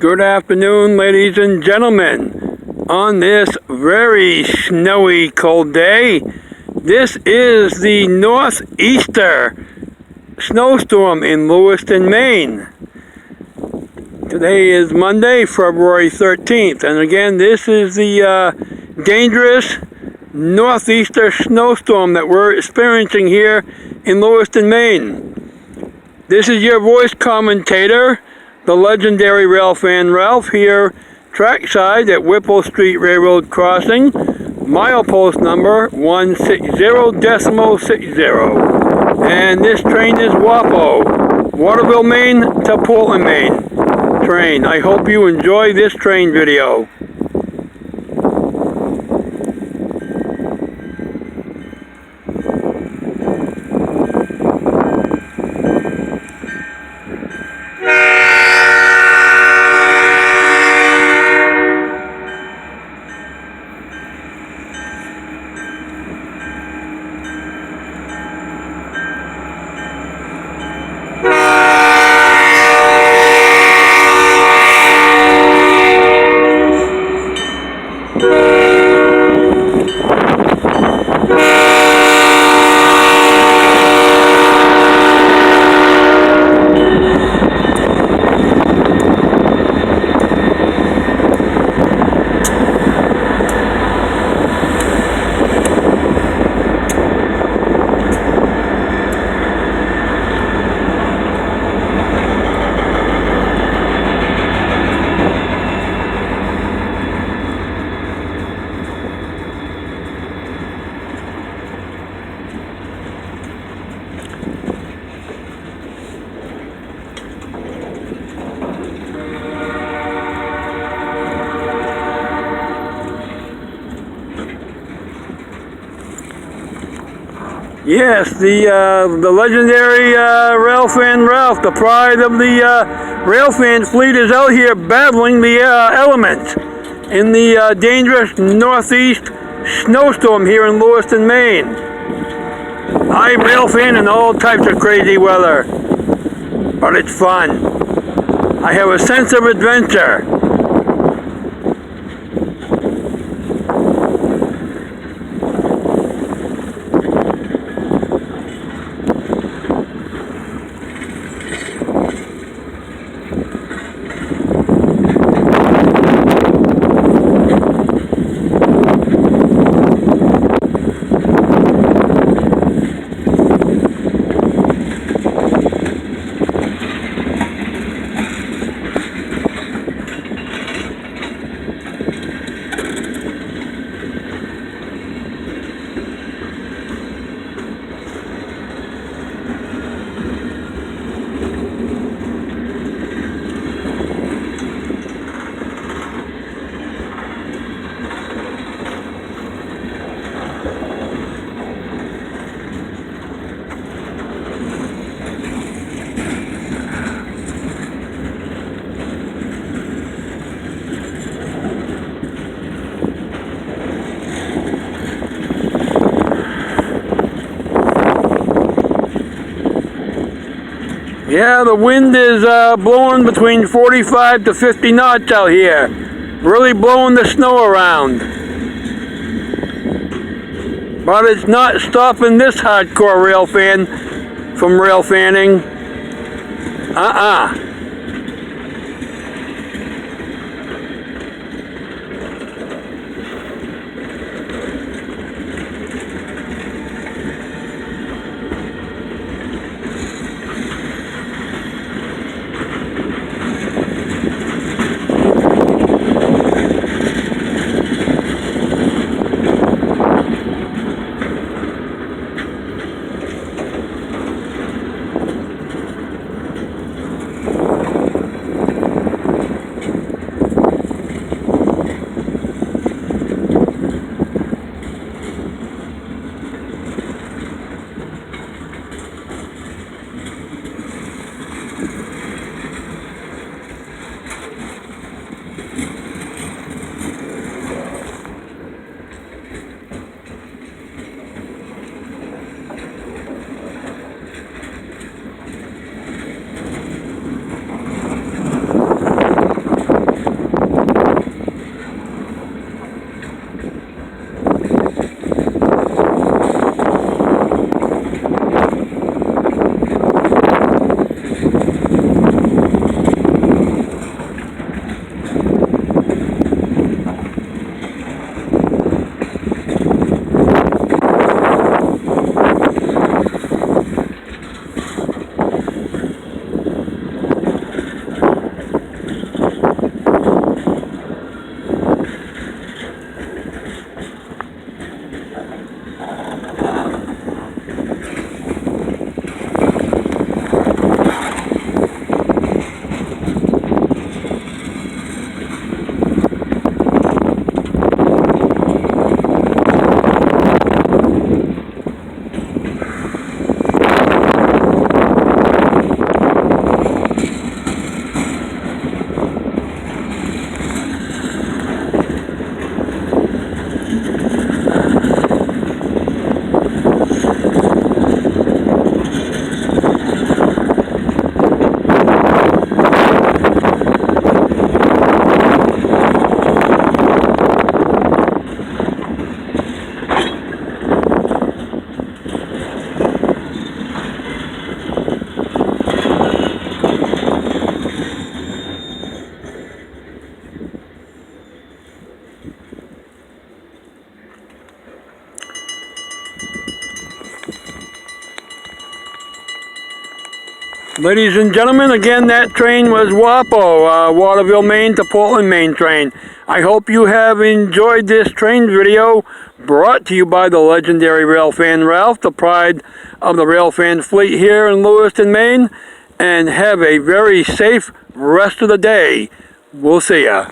Good afternoon, ladies and gentlemen. On this very snowy, cold day, this is the northeaster snowstorm in Lewiston, Maine. Today is Monday, February 13th, and again, this is the dangerous northeaster snowstorm that we're experiencing here in Lewiston, Maine. This is your voice commentator, the legendary Railfan Ralph, here trackside at Whipple Street Railroad Crossing, milepost number 160.60. And this train is WAPO, Waterville, Maine to Portland, Maine train. I hope you enjoy this train video. Yes, the legendary Railfan Ralph, the pride of the Railfan fleet, is out here battling the elements in the dangerous northeast snowstorm here in Lewiston, Maine. I Railfan in all types of crazy weather, but it's fun. I have a sense of adventure. Yeah, the wind is blowing between 45 to 50 knots out here. Really blowing the snow around. But it's not stopping this hardcore Railfan from Railfanning. Ladies and gentlemen, again, that train was WAPO, Waterville, Maine to Portland, Maine train. I hope you have enjoyed this train video brought to you by the legendary Railfan Ralph, the pride of the Railfan fleet here in Lewiston, Maine, and have a very safe rest of the day. We'll see ya.